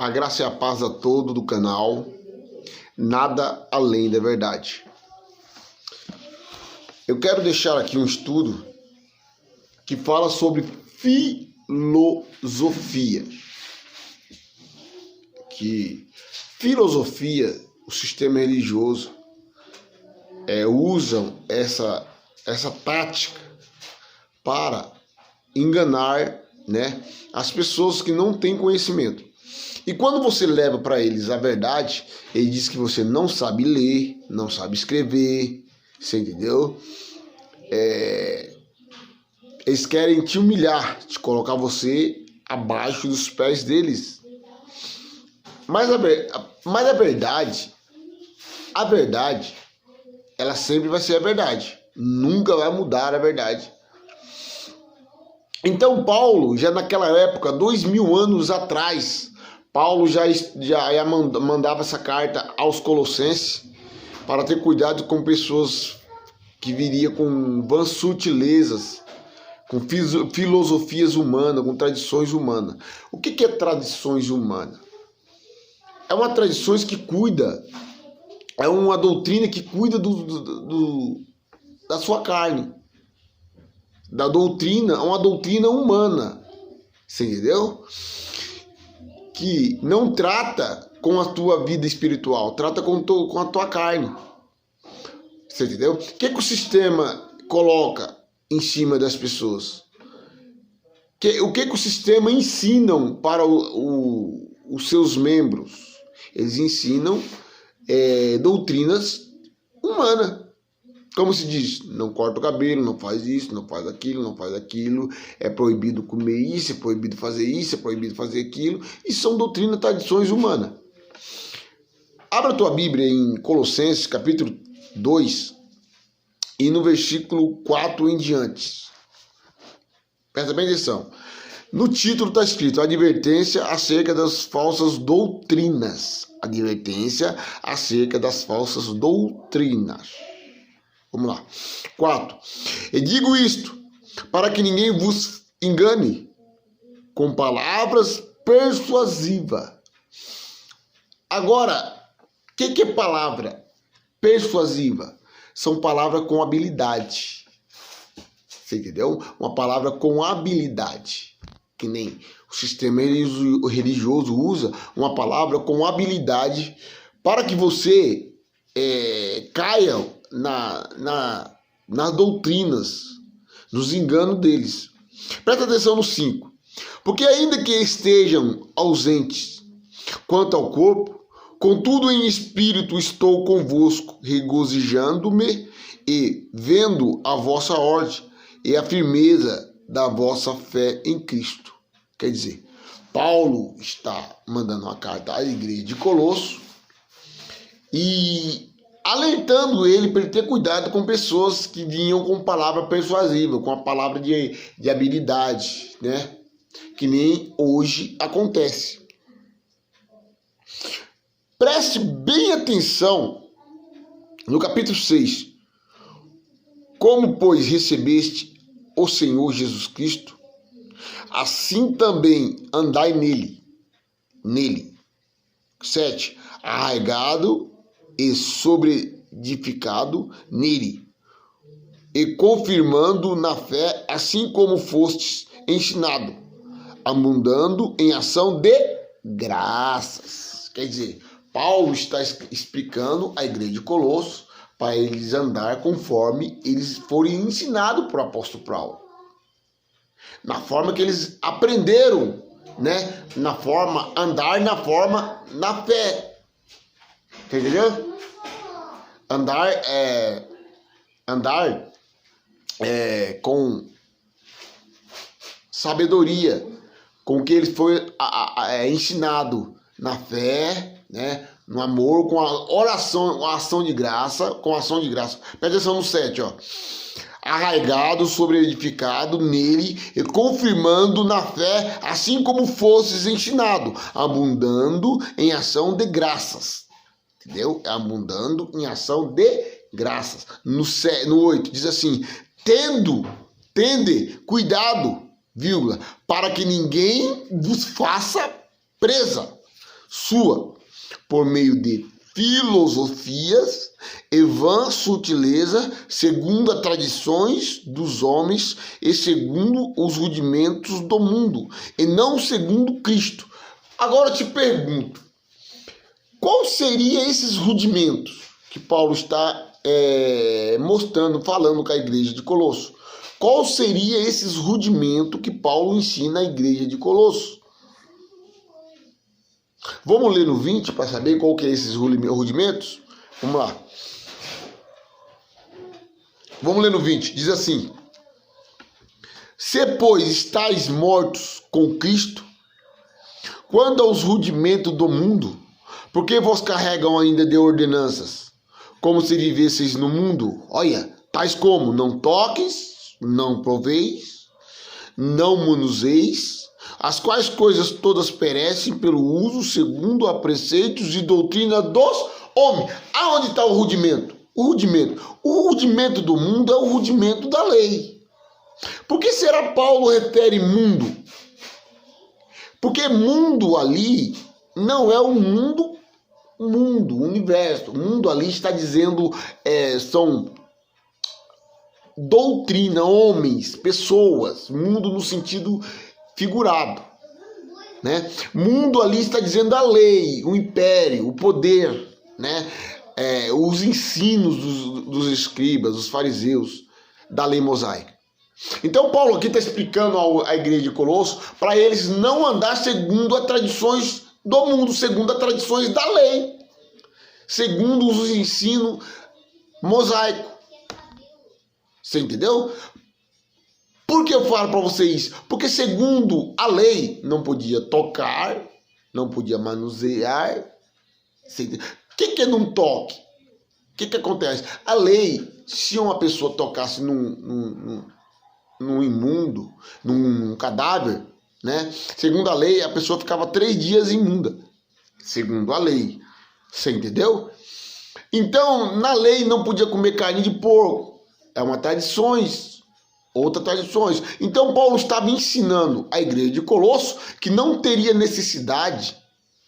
A graça e a paz a todo do canal Nada Além da Verdade. Eu quero deixar aqui um estudo que fala sobre filosofia. Que filosofia, o sistema religioso, usam essa tática para enganar, as pessoas que não têm conhecimento. E quando você leva para eles a verdade, ele diz que você não sabe ler, não sabe escrever, você entendeu? Eles querem te humilhar, te colocar você abaixo dos pés deles. Mas a verdade, ela sempre vai ser a verdade. Nunca vai mudar a verdade. Então Paulo, já naquela época, 2000 anos atrás, Paulo já mandava essa carta aos Colossenses para ter cuidado com pessoas que viriam com vãs sutilezas, com filosofias humanas, com tradições humanas. O que é tradições humanas? É uma tradição que cuida, é uma doutrina que cuida da sua carne. Da doutrina, é uma doutrina humana, você entendeu? Que não trata com a tua vida espiritual, trata com a tua carne. Você entendeu? O que o sistema coloca em cima das pessoas? O que o sistema ensinam para os seus membros? Eles ensinam doutrinas humanas. Como se diz, não corta o cabelo, não faz isso, não faz aquilo, não faz aquilo, é proibido comer isso, é proibido fazer isso, é proibido fazer aquilo, e são doutrinas, tradições humanas. Abra a tua Bíblia em Colossenses, capítulo 2, e no versículo 4 em diante. Presta bem atenção. No título está escrito, advertência acerca das falsas doutrinas. Advertência acerca das falsas doutrinas. Vamos lá. 4. E digo isto, para que ninguém vos engane com palavras persuasivas. Agora, o que é palavra persuasiva? São palavras com habilidade. Você entendeu? Uma palavra com habilidade. Que nem o sistema religioso usa uma palavra com habilidade para que você caia nas doutrinas, nos enganos deles. Presta atenção no 5. Porque ainda que estejam ausentes quanto ao corpo, contudo em espírito estou convosco, regozijando-me e vendo a vossa ordem e a firmeza da vossa fé em Cristo. Quer dizer, Paulo está mandando uma carta à igreja de Colosso e alertando ele para ele ter cuidado com pessoas que vinham com palavra persuasiva, com a palavra de habilidade, que nem hoje acontece. Preste bem atenção no capítulo 6. Como, pois, recebeste o Senhor Jesus Cristo, assim também andai nele. 7. Arraigado e sobreedificado nele, e confirmando na fé, assim como fostes ensinado, abundando em ação de graças. Quer dizer, Paulo está explicando à igreja de Colosso para eles andar conforme eles forem ensinados por apóstolo Paulo. Na forma que eles aprenderam, na forma, andar na fé. Entendeu? Andar com sabedoria, com o que ele foi ensinado na fé, no amor, com a oração, a ação de graça, Presta atenção no 7, ó. Arraigado, sobreedificado nele e confirmando na fé, assim como fosses ensinado, abundando em ação de graças. Entendeu? Abundando em ação de graças. No 8 diz assim, tende cuidado, para que ninguém vos faça presa. sua, por meio de filosofias e vã sutileza, segundo as tradições dos homens e segundo os rudimentos do mundo, e não segundo Cristo. Agora eu te pergunto, qual seria esses rudimentos que Paulo está mostrando, falando com a igreja de Colosso? Qual seria esses rudimentos que Paulo ensina à igreja de Colosso? Vamos ler no 20 para saber qual que é esses rudimentos? Vamos lá. Vamos ler no 20. Diz assim: se, pois, estáis mortos com Cristo, quanto aos rudimentos do mundo, por que vos carregam ainda de ordenanças, como se vivesseis no mundo? Olha, tais como: não toques, não proveis, não manuseis, as quais coisas todas perecem pelo uso segundo a preceitos e doutrina dos homens. Aonde está o rudimento? O rudimento do mundo é o rudimento da lei. Por que será Paulo refere mundo? Porque mundo ali não é o mundo, universo. O mundo ali está dizendo, são doutrina, homens, pessoas. Mundo no sentido figurado, né? Mundo ali está dizendo a lei, o império, o poder, né? Os ensinos dos escribas, dos fariseus, da lei mosaica. Então Paulo aqui está explicando à igreja de Colosso para eles não andar segundo as tradições do mundo, segundo as tradições da lei, segundo os ensinos mosaicos. Você entendeu? Por que eu falo para vocês? Porque segundo a lei, não podia tocar, não podia manusear. O que é num toque? O que acontece? A lei, se uma pessoa tocasse num imundo, num cadáver, né? Segundo a lei, a pessoa ficava 3 dias imunda. Segundo a lei. Você entendeu? Então, na lei não podia comer carne de porco. É uma tradições. Outras tradições. Então Paulo estava ensinando à igreja de Colosso que não teria necessidade,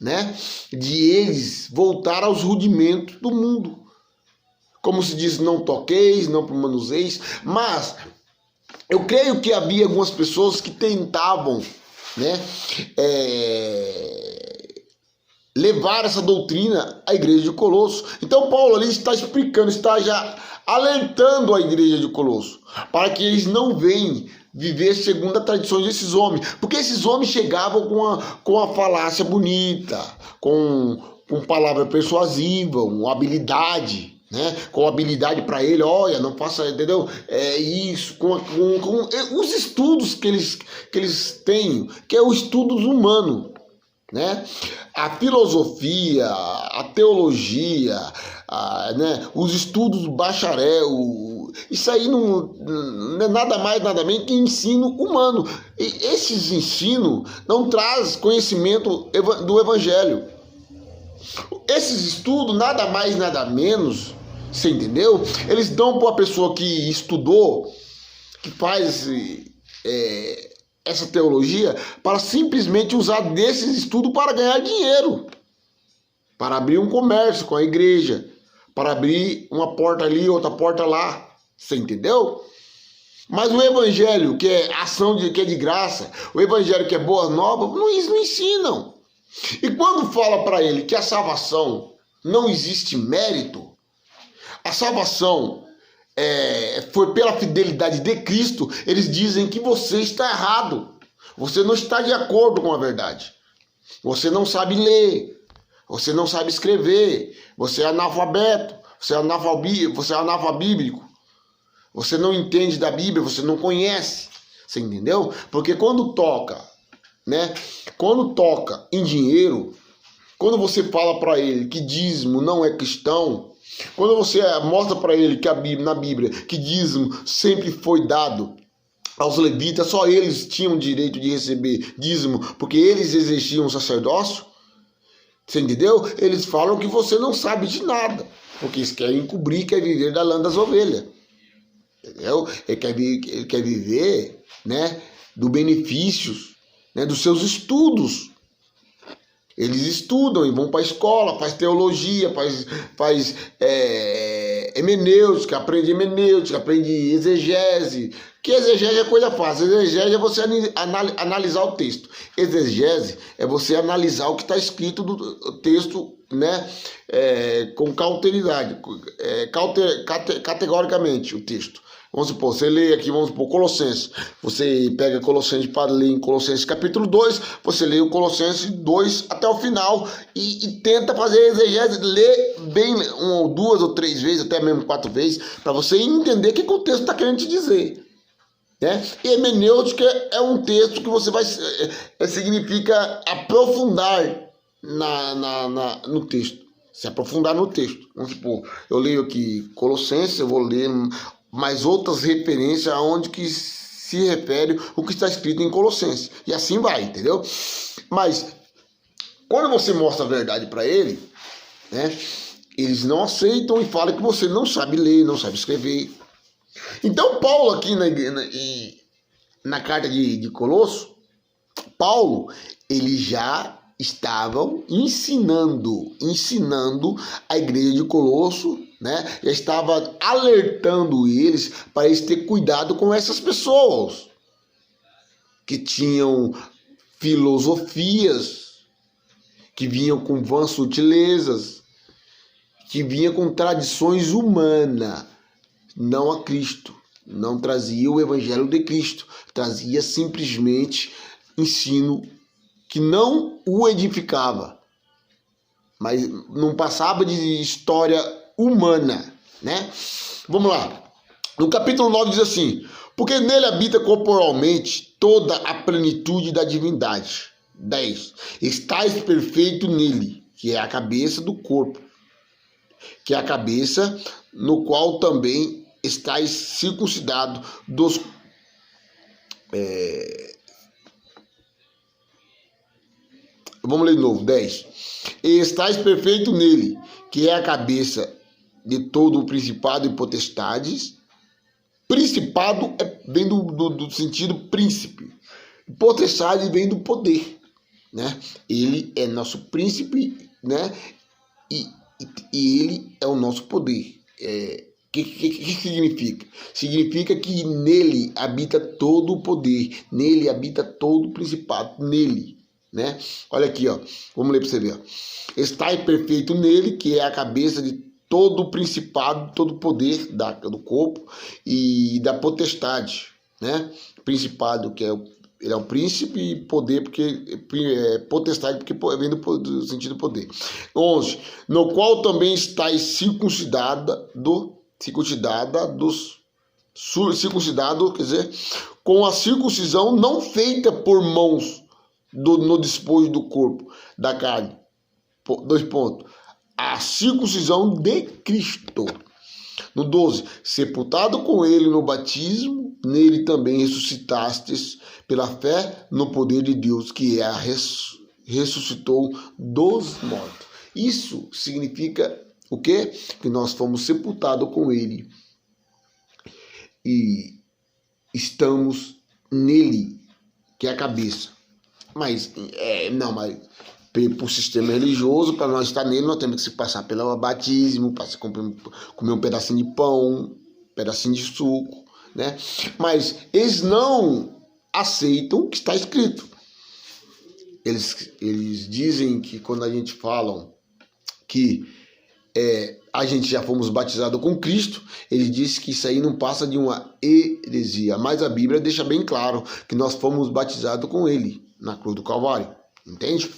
né, de eles voltar aos rudimentos do mundo. Como se diz, não toqueis, não manuseis. Mas eu creio que havia algumas pessoas que tentavam, né, levar essa doutrina à igreja de Colosso. Então Paulo ali está explicando, está já alertando a igreja de Colosso para que eles não venham viver segundo as tradições desses homens, porque esses homens chegavam com a falácia bonita, com palavra persuasiva, uma habilidade, né? Com habilidade para ele, olha, não faça, entendeu? É isso, com os estudos que eles têm, que é o estudo humano, né? A filosofia, a teologia, né? Os estudos bacharel, isso aí não é nada mais, nada menos que ensino humano. E esses ensinos não trazem conhecimento do evangelho. Esses estudos, nada mais, nada menos, você entendeu? Eles dão para a pessoa que estudou, que faz essa teologia, para simplesmente usar desses estudos para ganhar dinheiro, para abrir um comércio com a igreja, para abrir uma porta ali, outra porta lá, você entendeu? Mas o evangelho, que é ação que é de graça, o evangelho que é boa nova, não ensinam. E quando fala para ele que a salvação não existe mérito, a salvação foi pela fidelidade de Cristo, eles dizem que você está errado. Você não está de acordo com a verdade. Você não sabe ler. Você não sabe escrever. Você é analfabeto. Você é analfabíblico. Você não entende da Bíblia. Você não conhece. Você entendeu? Porque quando toca, né? Quando toca em dinheiro, quando você fala para ele que dízimo não é cristão, quando você mostra para ele que na Bíblia que dízimo sempre foi dado aos levitas, só eles tinham direito de receber dízimo porque eles exerciam o sacerdócio, você entendeu? Eles falam que você não sabe de nada, porque eles querem encobrir, quer viver da lã das ovelhas, entendeu? Ele quer viver, né, do benefícios, né, dos seus estudos. Eles estudam e vão para a escola, faz teologia, faz hermenêutica, aprende exegese. Que exegese é coisa fácil. Exegese é você analisar o texto. Exegese é você analisar o que está escrito do texto, né? Com cauteridade, categoricamente o texto. Vamos supor, você lê aqui, vamos supor, Colossenses. Você pega Colossenses para ler em Colossenses capítulo 2, você lê o Colossenses 2 até o final e tenta fazer exegese, ler bem uma ou duas ou três vezes, até mesmo 4 vezes, para você entender o que o texto está querendo te dizer. Né? E hermenêutica é um texto que você vai... significa aprofundar no texto. Se aprofundar no texto. Vamos supor, eu leio aqui Colossenses, eu vou ler mais outras referências aonde que se refere o que está escrito em Colossenses. E assim vai, entendeu? Mas, quando você mostra a verdade para ele, né, eles não aceitam e falam que você não sabe ler, não sabe escrever. Então, Paulo aqui na carta de Colosso, Paulo, ele já estavam ensinando a igreja de Colosso, né? Já estava alertando eles para eles ter cuidado com essas pessoas que tinham filosofias, que vinham com vãs sutilezas, que vinham com tradições humanas, não a Cristo, não trazia o evangelho de Cristo, trazia simplesmente ensino que não o edificava, mas não passava de história humana, né? Vamos lá. No capítulo 9 diz assim: porque nele habita corporalmente toda a plenitude da divindade. 10. Estais perfeito nele, que é a cabeça do corpo, que é a cabeça, no qual também estais circuncidado dos... Vamos ler de novo, 10. E estais perfeito nele, que é a cabeça de todo o principado e potestades. Principado vem do sentido príncipe. Potestade vem do poder, né? Ele é nosso príncipe, né? E ele é o nosso poder. Que significa? Significa que nele habita todo o poder, nele habita todo o principado, nele, né? Olha aqui, ó. Vamos ler para você ver. Está perfeito nele, que é a cabeça de todo o principado, todo o poder do corpo e da potestade, né? Principado, que ele é o príncipe, e poder, porque potestade, porque vem do sentido poder. 11. No qual também estáis circuncidado, quer dizer, com a circuncisão não feita por mãos no despojo do corpo, da carne. 2 pontos. A circuncisão de Cristo. No 12, sepultado com ele no batismo, nele também ressuscitastes pela fé no poder de Deus, que ressuscitou dos mortos. Isso significa o quê? Que nós fomos sepultados com ele e estamos nele, que é a cabeça. Mas por sistema religioso, para nós estar nele, nós temos que se passar pelo batismo, para comer um pedacinho de pão, um pedacinho de suco, né? Mas eles não aceitam o que está escrito. Eles dizem que quando a gente fala que a gente já fomos batizados com Cristo, ele diz que isso aí não passa de uma heresia. Mas a Bíblia deixa bem claro que nós fomos batizados com ele na cruz do Calvário. Entende?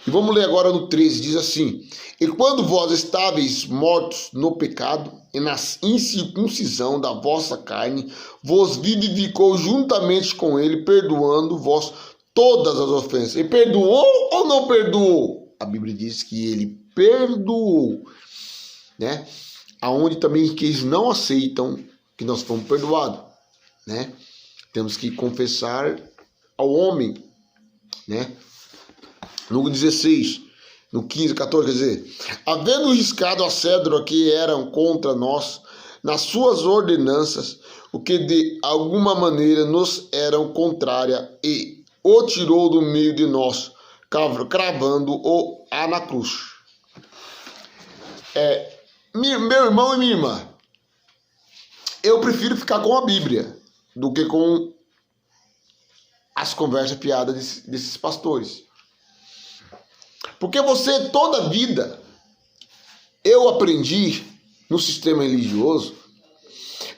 E vamos ler agora no 13, diz assim: e quando vós estáveis mortos no pecado e na incircuncisão da vossa carne, vos vivificou juntamente com ele, perdoando vós todas as ofensas. E perdoou ou não perdoou? A Bíblia diz que ele perdoou, né? Aonde também que eles não aceitam que nós fomos perdoados, né? Temos que confessar ao homem, né? No 16, no 15, 14, quer dizer, havendo riscado a cédula que eram contra nós, nas suas ordenanças, o que de alguma maneira nos eram contrária, e o tirou do meio de nós, cravando-o na cruz. Meu irmão e minha irmã, eu prefiro ficar com a Bíblia do que com as conversas piadas desses pastores. Porque você, toda a vida, eu aprendi no sistema religioso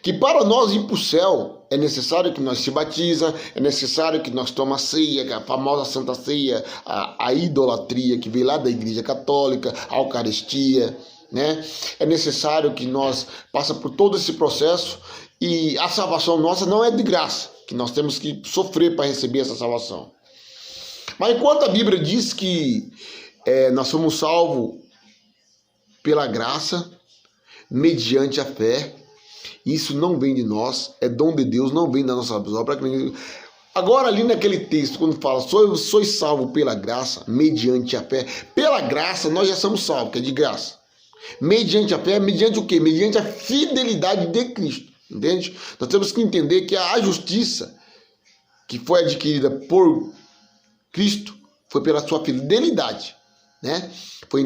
que para nós ir para o céu é necessário que nós se batiza, é necessário que nós tomamos a ceia, a famosa Santa Ceia, a idolatria que veio lá da Igreja Católica, a Eucaristia, né? É necessário que nós passemos por todo esse processo e a salvação nossa não é de graça, que nós temos que sofrer para receber essa salvação. Mas enquanto a Bíblia diz que nós somos salvos pela graça, mediante a fé, isso não vem de nós, é dom de Deus, não vem das nossas obras. Agora, ali naquele texto, quando fala, sois salvo pela graça, mediante a fé. Pela graça, nós já somos salvos, que é de graça. Mediante a fé, mediante o quê? Mediante a fidelidade de Cristo. Entende? Nós temos que entender que a justiça que foi adquirida por Cristo foi pela sua fidelidade, né? Foi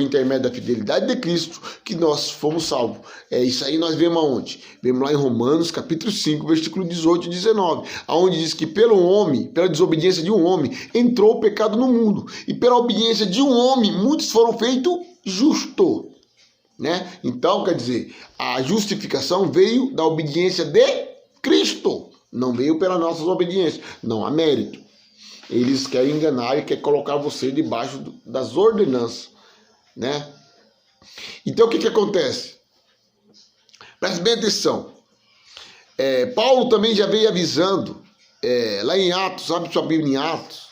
intermédio da fidelidade de Cristo que nós fomos salvos. Isso aí nós vemos aonde? Vemos lá em Romanos, capítulo 5, versículo 18 e 19, aonde diz que pela desobediência de um homem, entrou o pecado no mundo. E pela obediência de um homem, muitos foram feitos justos, né? Então, quer dizer, a justificação veio da obediência de Cristo. Não veio pela nossa obediência. Não há mérito. Eles querem enganar e querem colocar você debaixo das ordenanças, né? Então o que acontece? Preste bem atenção. Paulo também já veio avisando, lá em Atos, abre sua Bíblia em Atos.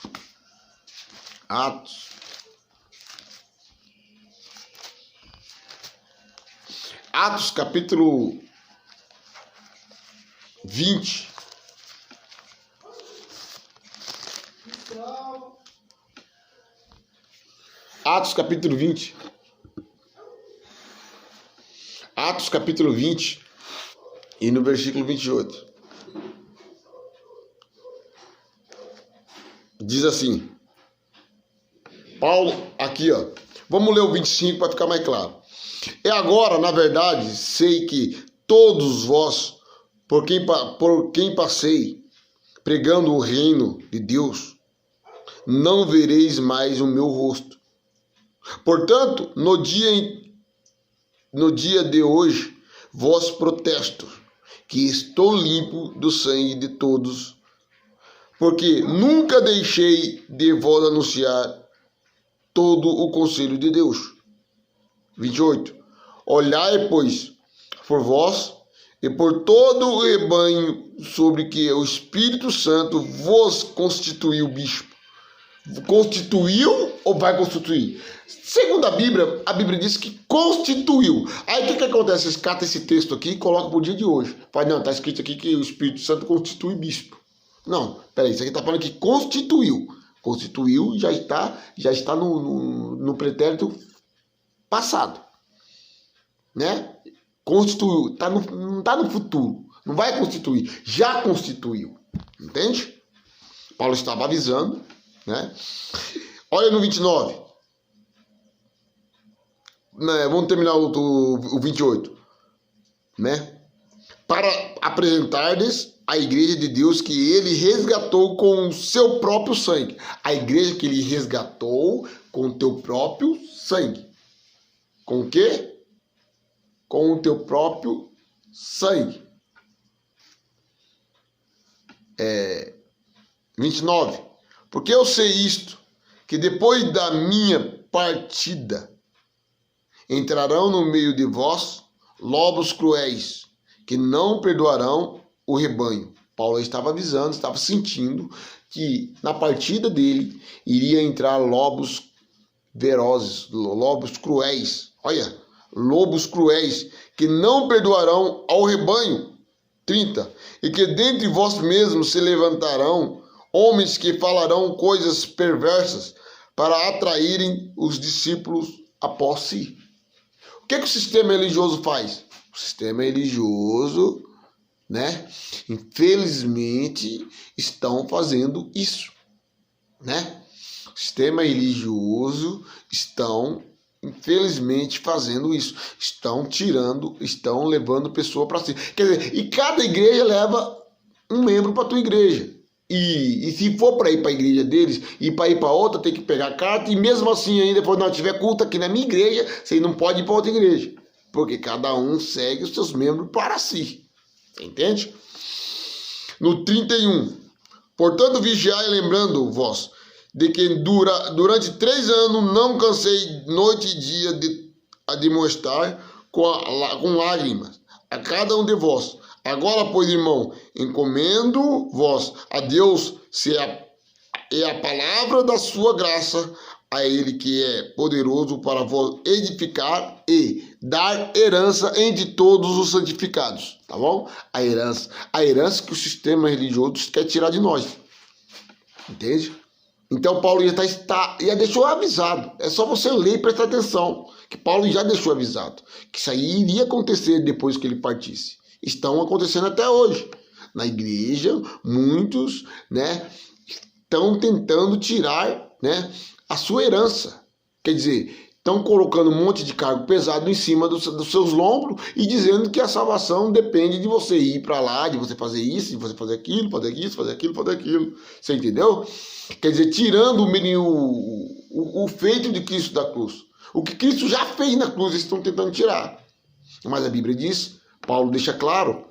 Atos capítulo 20. Atos capítulo 20. Atos capítulo 20 e no versículo 28. Diz assim. Paulo, aqui ó. Vamos ler o 25 para ficar mais claro. E agora, na verdade, sei que todos vós, por quem passei, pregando o reino de Deus, não vereis mais o meu rosto. Portanto, no dia de hoje, vos protesto que estou limpo do sangue de todos, porque nunca deixei de vos anunciar todo o conselho de Deus. 28. Olhai, pois, por vós e por todo o rebanho sobre que o Espírito Santo vos constituiu bispo. Constituiu ou vai constituir? Segundo a Bíblia diz que constituiu. Aí o que acontece? Vocês catam esse texto aqui e colocam para o dia de hoje. Fala, não, está escrito aqui que o Espírito Santo constitui bispo. Não, peraí, isso aqui está falando que constituiu. Constituiu já está no pretérito passado. Né? Constituiu, não está no futuro. Não vai constituir, já constituiu. Entende? Paulo estava avisando. Né? Olha no 29. Vamos terminar o 28. Né? Para apresentar-lhes a igreja de Deus que ele resgatou com o seu próprio sangue. A igreja que ele resgatou com o teu próprio sangue. Com o quê? Com o teu próprio sangue. 29. Porque eu sei isto, que depois da minha partida entrarão no meio de vós lobos cruéis, que não perdoarão o rebanho. Paulo estava avisando, estava sentindo que na partida dele iria entrar lobos ferozes, lobos cruéis. Olha, lobos cruéis, que não perdoarão ao rebanho. 30. E que dentre vós mesmos se levantarão homens que falarão coisas perversas para atraírem os discípulos após si. O que o sistema religioso faz? O sistema religioso, né, infelizmente, estão fazendo isso, né? sistema religioso estão, infelizmente, fazendo isso. Estão levando pessoa para si. Quer dizer, e cada igreja leva um membro para tua igreja. E se for para ir para a igreja deles e para ir para outra, tem que pegar a carta. E mesmo assim, ainda depois não tiver culto aqui na minha igreja, você não pode ir para outra igreja. Porque cada um segue os seus membros para si. Entende? No 31. Portanto, vigiai, lembrando vós, de que durante 3 anos não cansei noite e dia de admoestar com lágrimas a cada um de vós. Agora, pois, irmão, encomendo vós a Deus e a palavra da sua graça, a ele que é poderoso para vos edificar e dar herança entre todos os santificados, tá bom? A herança que o sistema religioso quer tirar de nós, entende? Então Paulo já deixou avisado, é só você ler e prestar atenção, que Paulo já deixou avisado, que isso aí iria acontecer depois que ele partisse. Estão acontecendo até hoje. Na igreja, muitos, né, estão tentando tirar, né, a sua herança. Quer dizer, estão colocando um monte de cargo pesado em cima dos seus lombros e dizendo que a salvação depende de você ir para lá, de você fazer isso, de você fazer aquilo, fazer isso, fazer aquilo, fazer aquilo. Você entendeu? Quer dizer, tirando o feito de Cristo da cruz. O que Cristo já fez na cruz, eles estão tentando tirar. Mas a Bíblia diz, Paulo deixa claro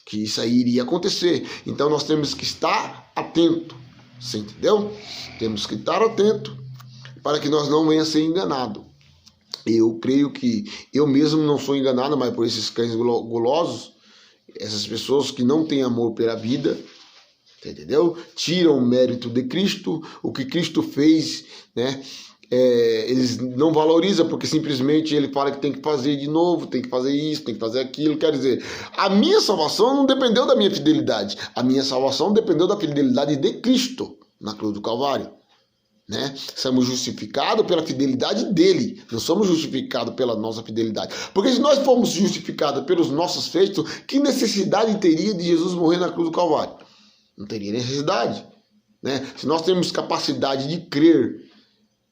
que isso aí iria acontecer. Então nós temos que estar atento. Você entendeu? Temos que estar atento para que nós não venhamos a ser enganados. Eu creio que eu mesmo não sou enganado, mas por esses cães golosos, essas pessoas que não têm amor pela vida, entendeu? Tiram o mérito de Cristo, o que Cristo fez, né? Eles não valorizam porque simplesmente ele fala que tem que fazer de novo, tem que fazer isso, tem que fazer aquilo. Quer dizer, a minha salvação não dependeu da minha fidelidade, a minha salvação dependeu da fidelidade de Cristo na cruz do Calvário, né? Somos justificados pela fidelidade dele, não somos justificados pela nossa fidelidade, porque se nós formos justificados pelos nossos feitos, que necessidade teria de Jesus morrer na cruz do Calvário? Não teria necessidade, né? Se nós temos capacidade de crer,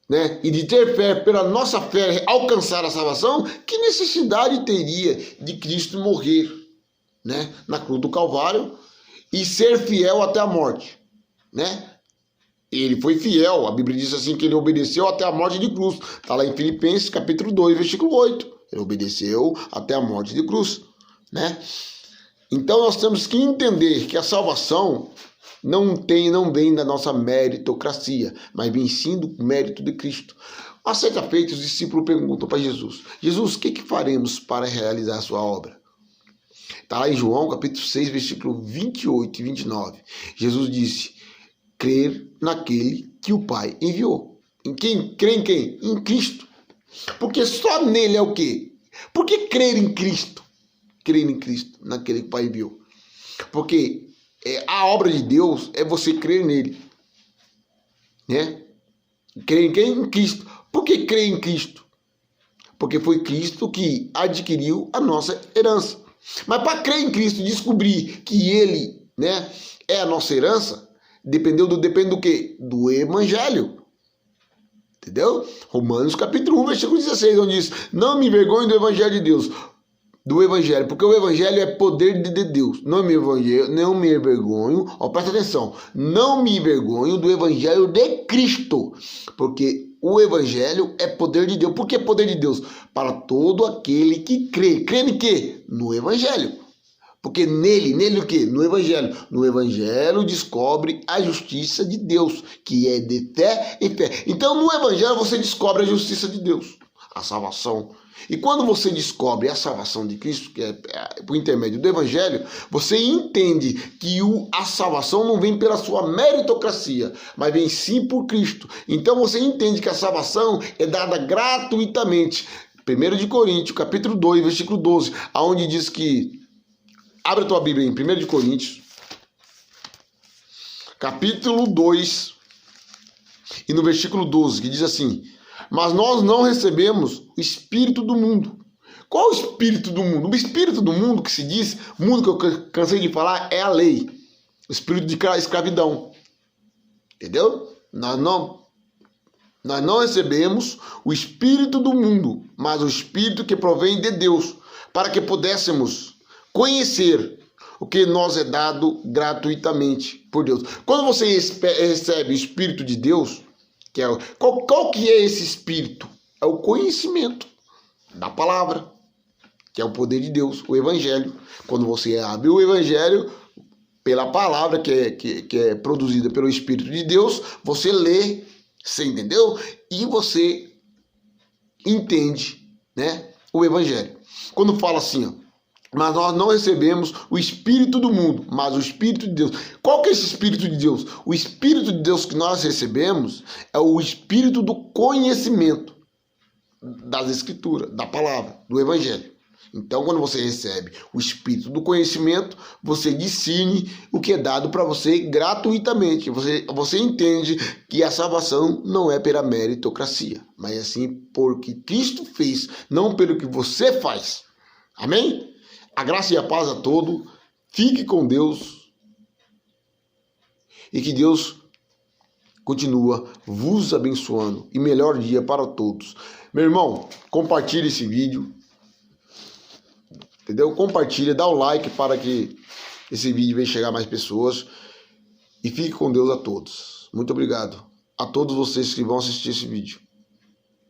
né, e de ter fé, pela nossa fé alcançar a salvação, que necessidade teria de Cristo morrer, né, na cruz do Calvário e ser fiel até a morte, né? Ele foi fiel, a Bíblia diz assim que ele obedeceu até a morte de cruz, está lá em Filipenses capítulo 2, versículo 8, ele obedeceu até a morte de cruz, né? Então nós temos que entender que a salvação não vem da nossa meritocracia, mas vem sim do mérito de Cristo. A certa feita, os discípulos perguntam para Jesus: Jesus, o que faremos para realizar a sua obra? Está lá em João, capítulo 6, versículo 28 e 29. Jesus disse: crer naquele que o Pai enviou. Em quem? Crer em quem? Em Cristo. Porque só nele é o quê? Por que crer em Cristo? Crer em Cristo, naquele que o Pai enviou. Porque a obra de Deus é você crer nele, né? Crer em quem? Em Cristo. Por que crer em Cristo? Porque foi Cristo que adquiriu a nossa herança. Mas para crer em Cristo, descobrir que ele, né, é a nossa herança, depende do quê? Do Evangelho. Entendeu? Romanos capítulo 1, versículo 16, onde diz: não me envergonhe do Evangelho de Deus. Do Evangelho, porque o Evangelho é poder de Deus. Não me envergonho, ó, presta atenção, não me envergonho do Evangelho de Cristo, porque o Evangelho é poder de Deus. Por que poder de Deus? Para todo aquele que crê. Crê em quê? No Evangelho. Porque nele o quê? No Evangelho. No Evangelho descobre a justiça de Deus, que é de fé em fé. Então no Evangelho você descobre a justiça de Deus, a salvação. E quando você descobre a salvação de Cristo, que é por intermédio do Evangelho, você entende que a salvação não vem pela sua meritocracia, mas vem sim por Cristo. Então você entende que a salvação é dada gratuitamente. 1 Coríntios, capítulo 2, versículo 12, aonde diz que... Abre a tua Bíblia em 1 Coríntios, capítulo 2, e no versículo 12, que diz assim: mas nós não recebemos o espírito do mundo. Qual o espírito do mundo? O espírito do mundo que se diz, o mundo que eu cansei de falar, é a lei. O espírito de escravidão. Entendeu? Nós não Nós não recebemos o espírito do mundo, mas o espírito que provém de Deus, para que pudéssemos conhecer o que nos é dado gratuitamente por Deus. Quando você recebe o espírito de Deus, que é qual que é esse espírito? É o conhecimento da palavra, que é o poder de Deus, o evangelho. Quando você abre o evangelho pela palavra que é produzida pelo Espírito de Deus, você lê, você entendeu? E você entende, né, o evangelho. Quando fala assim, ó, mas nós não recebemos o Espírito do mundo, mas o Espírito de Deus. Qual que é esse Espírito de Deus? O Espírito de Deus que nós recebemos é o Espírito do conhecimento das Escrituras, da palavra, do evangelho. Então, quando você recebe o espírito do conhecimento, você discerne o que é dado para você gratuitamente. Você entende que a salvação não é pela meritocracia, mas assim porque Cristo fez, não pelo que você faz. Amém? A graça e a paz a todos. Fique com Deus. E que Deus continua vos abençoando. E melhor dia para todos. Meu irmão, compartilhe esse vídeo. Entendeu? Compartilha, dá o like para que esse vídeo venha chegar a mais pessoas. E fique com Deus a todos. Muito obrigado a todos vocês que vão assistir esse vídeo.